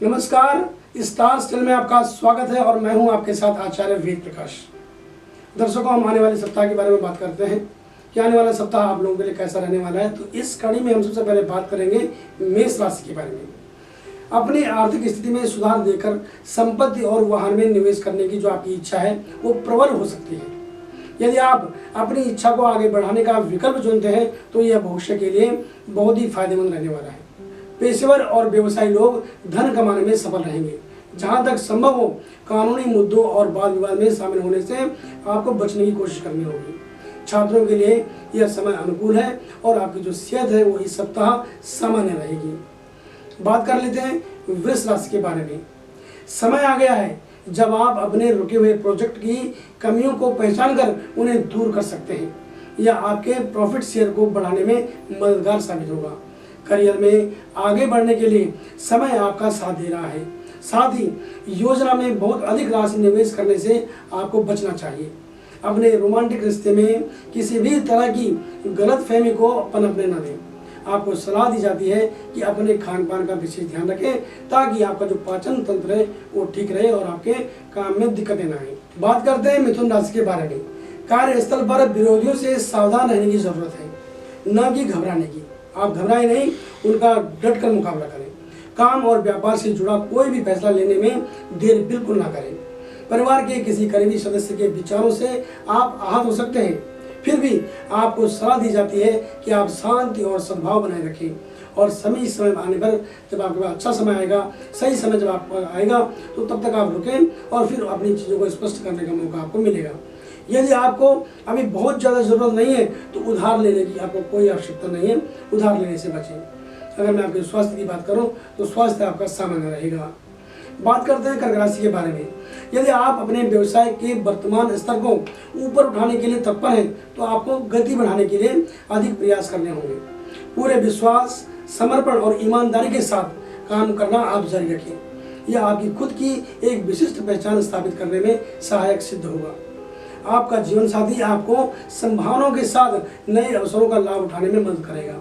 नमस्कार, star still में आपका स्वागत है और मैं हूं आपके साथ आचार्य वेद प्रकाश। दर्शकों, हम आने वाले सप्ताह के बारे में बात करते हैं कि आने वाला सप्ताह आप लोगों के लिए कैसा रहने वाला है। तो इस कड़ी में हम सबसे पहले बात करेंगे मेष राशि के बारे में। अपनी आर्थिक स्थिति में सुधार देकर संपत्ति और वाहन में निवेश करने की जो आपकी इच्छा है वो प्रबल हो सकती है। यदि आप अपनी इच्छा को आगे बढ़ाने का विकल्प चुनते हैं तो यह भविष्य के लिए बहुत ही फायदेमंद रहने वाला है। पेशेवर और व्यवसायी लोग धन कमाने में सफल रहेंगे। जहां तक संभव हो कानूनी मुद्दों और वाद विवाद में शामिल होने से आपको बचने की कोशिश करनी होगी। छात्रों के लिए यह समय अनुकूल है और आपकी जो सेहत है वो इस सप्ताह सामान्य रहेगी। बात कर लेते हैं वृष राशि के बारे में। समय आ गया है जब आप अपने रुके हुए प्रोजेक्ट की कमियों को पहचान कर उन्हें दूर कर सकते हैं। यह आपके प्रॉफिट शेयर को बढ़ाने में मददगार साबित होगा। करियर में आगे बढ़ने के लिए समय आपका साथ दे रहा है। साथ ही योजना में बहुत अधिक राशि निवेश करने से आपको बचना चाहिए। अपने रोमांटिक रिश्ते में किसी भी तरह की गलतफहमी को पनपने न दें। आपको सलाह दी जाती है कि अपने खान पान का विशेष ध्यान रखें ताकि आपका जो पाचन तंत्र है वो ठीक रहे और आपके काम में दिक्कतें न आए। बात करते हैं मिथुन राशि के बारे में। कार्यस्थल पर विरोधियों से सावधान रहने की जरूरत है, न कि घबराने की। आप घबराएं नहीं, उनका डट कर मुकाबला करें। काम और व्यापार से जुड़ा कोई भी फैसला लेने में देर बिल्कुल ना करें। परिवार के किसी करीबी सदस्य के विचारों से आप आहत हो सकते हैं, फिर भी आपको सलाह दी जाती है कि आप शांति और सद्भाव बनाए रखें और समय आने पर जब आपके पास अच्छा समय आएगा, सही समय जब आपको आएगा तो तब तक आप रुकें और फिर अपनी चीज़ों को स्पष्ट करने का मौका आपको मिलेगा। यदि आपको अभी बहुत ज़्यादा ज़रूरत नहीं है तो उधार लेने की आपको कोई आवश्यकता नहीं है, उधार लेने से बचें। अगर मैं आपके स्वास्थ्य की बात करूं तो स्वास्थ्य आपका सामान्य रहेगा। बात करते हैं कर्क राशि के बारे में। यदि आप अपने व्यवसाय के वर्तमान स्तर को ऊपर उठाने के लिए तत्पर हैं तो आपको गति बढ़ाने के लिए अधिक प्रयास करने होंगे। पूरे विश्वास, समर्पण और ईमानदारी के साथ काम करना आप जारी रखें। यह आपकी खुद की एक विशिष्ट पहचान स्थापित करने में सहायक सिद्ध होगा। आपका जीवन साथी आपको संभावनाओं के साथ नए अवसरों का लाभ उठाने में मदद करेगा।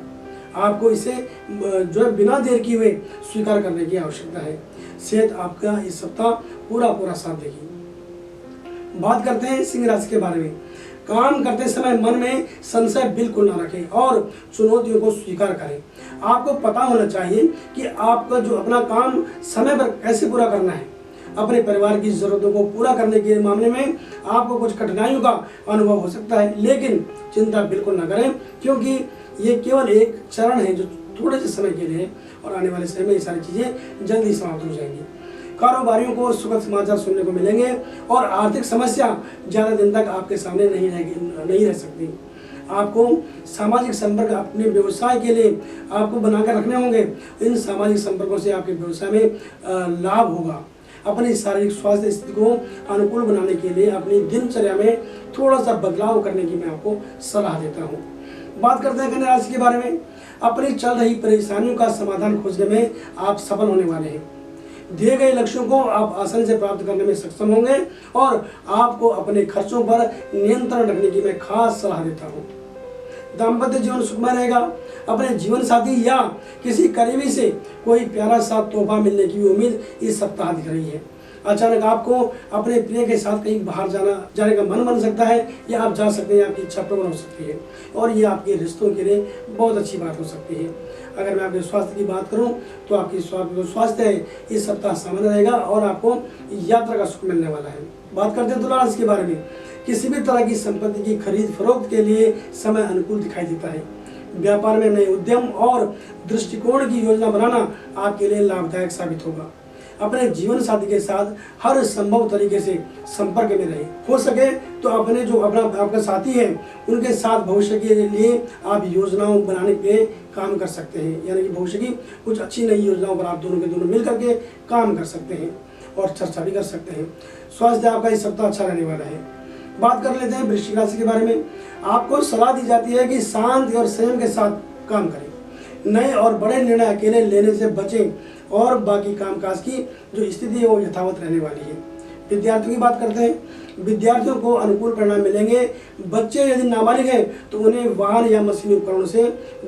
आपको इसे जो है बिना देर किए हुए स्वीकार करने की आवश्यकता है। सेहत आपका इस सप्ताह पूरा साथ देगी। बात करते हैं सिंह राशि के बारे में। काम करते समय मन में संशय बिल्कुल ना रखें और चुनौतियों को स्वीकार करें। आपको पता होना चाहिए कि आपका जो अपना काम समय पर कैसे पूरा करना है। अपने परिवार की जरूरतों को पूरा करने के मामले में आपको कुछ कठिनाइयों का अनुभव हो सकता है, लेकिन चिंता बिल्कुल न करें क्योंकि ये केवल एक चरण है जो थोड़े से समय के लिए है और आने वाले समय में ये सारी चीज़ें जल्दी समाप्त हो जाएंगी। कारोबारियों को सुखद समाचार सुनने को मिलेंगे और आर्थिक समस्या ज़्यादा दिन तक आपके सामने नहीं रह सकती। आपको सामाजिक संपर्क अपने व्यवसाय के लिए आपको बनाकर रखने होंगे। इन सामाजिक संपर्कों से आपके व्यवसाय में लाभ होगा। अपनी शारीरिक स्वास्थ्य स्थिति को अनुकूल बनाने के लिए अपनी दिनचर्या में थोड़ा सा बदलाव करने की मैं आपको सलाह देता हूँ। बात करते हैं कन्या राशि के बारे में। अपनी चल रही परेशानियों का समाधान खोजने में आप सफल होने वाले हैं। दिए गए लक्ष्यों को आप आसानी से प्राप्त करने में सक्षम होंगे और आपको अपने खर्चों पर नियंत्रण रखने की मैं खास सलाह देता हूँ। दाम्पत्य जीवन सुखमय रहेगा। अपने जीवन साथी या किसी करीबी से कोई प्यारा सा तोहफा मिलने की उम्मीद इस सप्ताह दिख रही है। अचानक आपको अपने प्रिय के साथ कहीं बाहर जाने का मन बन सकता है या आप जा सकते हैं, आपकी इच्छा प्रबल हो सकती है और ये आपके रिश्तों के लिए बहुत अच्छी बात हो सकती है। अगर मैं आपके स्वास्थ्य की बात करूं तो आपकी स्वास्थ्य है इस सप्ताह सामान्य रहेगा और आपको यात्रा का सुख मिलने वाला है। बात करते हैं तुला राशि के बारे में। किसी भी तरह की संपत्ति की खरीद फरोख्त के लिए समय अनुकूल दिखाई देता है। व्यापार में नए उद्यम और दृष्टिकोण की योजना बनाना आपके लिए लाभदायक साबित होगा। अपने जीवन साथी के साथ हर संभव तरीके से संपर्क में रहे। हो सके तो अपने जो आपका साथी है उनके साथ भविष्य के लिए आप योजनाओं बनाने पे काम कर सकते हैं, यानी कि भविष्य की कुछ अच्छी नई योजनाओं पर आप दोनों के दोनों मिल करके काम कर सकते हैं और चर्चा भी कर सकते हैं। स्वास्थ्य आपका इस सप्ताह अच्छा रहने वाला है। बात कर लेते हैं वृश्चिक राशि के बारे में। आपको सलाह दी जाती है कि शांति और संयम के साथ काम करें। नए और बड़े निर्णय अकेले लेने से बचें और बाकी कामकाज की जो स्थिति है वो यथावत रहने वाली है। विद्यार्थियों की बात करते हैं, विद्यार्थियों को अनुकूल परिणाम मिलेंगे। बच्चे यदि नाबालिग हैं तो उन्हें वाहन या मशीनी उपकरणों से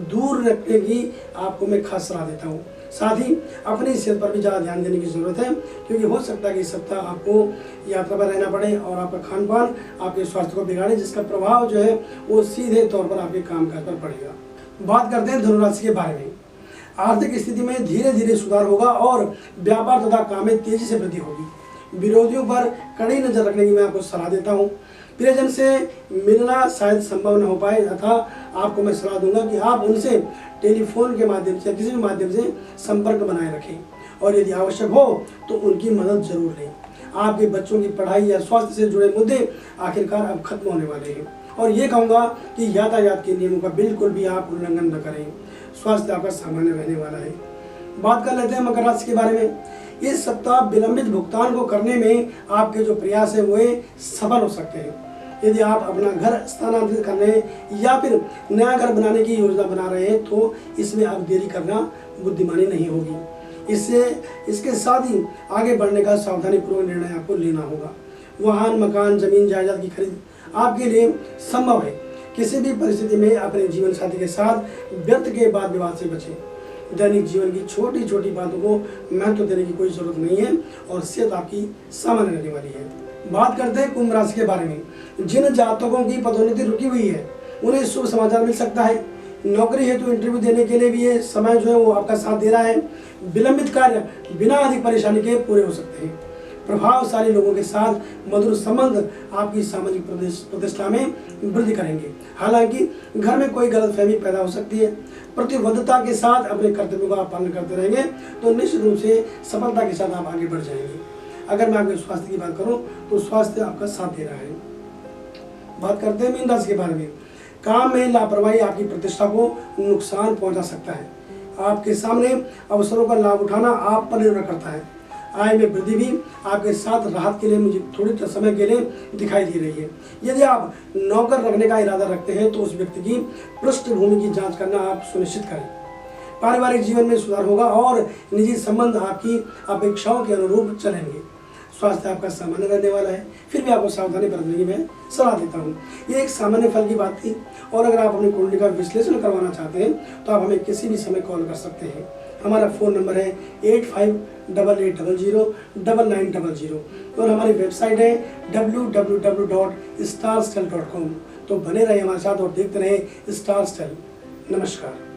दूर रखने की आपको मैं खास सलाह देता हूँ। साथ ही अपनी सेहत पर भी ज़्यादा ध्यान देने की ज़रूरत है, क्योंकि हो सकता है कि इस सप्ताह आपको यात्रा पर रहना पड़े और आपका खान पान आपके स्वास्थ्य को बिगाड़े, जिसका प्रभाव जो है वो सीधे तौर पर आपके कामकाज पर पड़ेगा। बात करते हैं धनुराशि के बारे में। आर्थिक स्थिति में धीरे धीरे सुधार होगा और व्यापार तथा काम में तेजी से वृद्धि होगी। विरोधियों पर कड़ी नजर रखने की मैं आपको सलाह देता हूँ। प्रियजन से मिलना शायद संभव न हो पाए, तथा आपको मैं सलाह दूंगा कि आप उनसे टेलीफोन के माध्यम से किसी भी माध्यम से संपर्क बनाए रखें, और यदि आवश्यक हो तो उनकी मदद जरूर लें। आपके बच्चों की पढ़ाई या स्वास्थ्य से जुड़े मुद्दे आखिरकार अब खत्म होने वाले हैं, और ये कहूँगा कि यातायात के नियमों का बिल्कुल भी आप उल्लंघन न करें। स्वास्थ्य आपका सामान्य रहने वाला है। बात कर लेते हैं मकर राशि के बारे में। इस सप्ताह विलंबित भुगतान को करने में आपके जो प्रयास है वो सफल हो सकते हैं। यदि आप अपना घर स्थानांतरित करने या फिर नया घर बनाने की योजना बना रहे हैं तो इसमें अब देरी करना बुद्धिमानी नहीं होगी। इसके साथ ही आगे बढ़ने का सावधानीपूर्वक निर्णय आपको लेना होगा। वाहन, मकान, जमीन जायदाद की खरीद आपके लिए संभव है। किसी भी परिस्थिति में अपने जीवन साथी के साथ व्यर्थ के वाद विवाद से बचें। दैनिक जीवन की छोटी छोटी बातों को महत्व देने की कोई जरूरत नहीं है, और सेहत आपकी सामान्य रहने वाली है। बात करते हैं कुंभ राशि के बारे में। जिन जातकों की पदोन्नति रुकी हुई है उन्हें शुभ समाचार मिल सकता है। नौकरी हेतु इंटरव्यू देने के लिए भी ये समय जो है वो आपका साथ दे रहा है। विलंबित कार्य बिना अधिक परेशानी के पूरे हो सकते हैं। प्रभावशाली लोगों के साथ मधुर संबंध आपकी सामाजिक प्रतिष्ठा में वृद्धि करेंगे। हालांकि घर में कोई गलतफहमी पैदा हो सकती है। प्रतिबद्धता के साथ अपने कर्तव्यों का पालन करते रहेंगे तो निश्चित रूप से सफलता के साथ आप आगे बढ़ जाएंगे। अगर मैं आपके स्वास्थ्य की बात करूं तो स्वास्थ्य आपका साथ दे रहा है। बात करते हैं मीन राशि के बारे में। काम में लापरवाही आपकी प्रतिष्ठा को नुकसान पहुंचा सकता है। आपके सामने अवसरों का लाभ उठाना आप पर निर्भर करता है। आय में वृद्धि भी आपके साथ राहत के लिए मुझे थोड़ी समय के लिए दिखाई दे रही है। यदि आप नौकर रखने का इरादा रखते हैं तो उस व्यक्ति की पृष्ठभूमि की जांच करना आप सुनिश्चित करें। पारिवारिक जीवन में सुधार होगा और निजी संबंध आपकी अपेक्षाओं के अनुरूप चलेंगे। स्वास्थ्य आपका सामान्य रहने वाला है, फिर भी आपको सावधानी बरतने की मैं सलाह देता हूँ। ये एक सामान्य फल की बात थी, और अगर आप अपनी कुंडली का विश्लेषण करवाना चाहते हैं तो आप हमें किसी भी समय कॉल कर सकते हैं। हमारा फ़ोन नंबर है 8588009900, और हमारी वेबसाइट है www.starstyle.com। तो बने रहे हमारे साथ और देखते रहे स्टार स्टाइल। नमस्कार।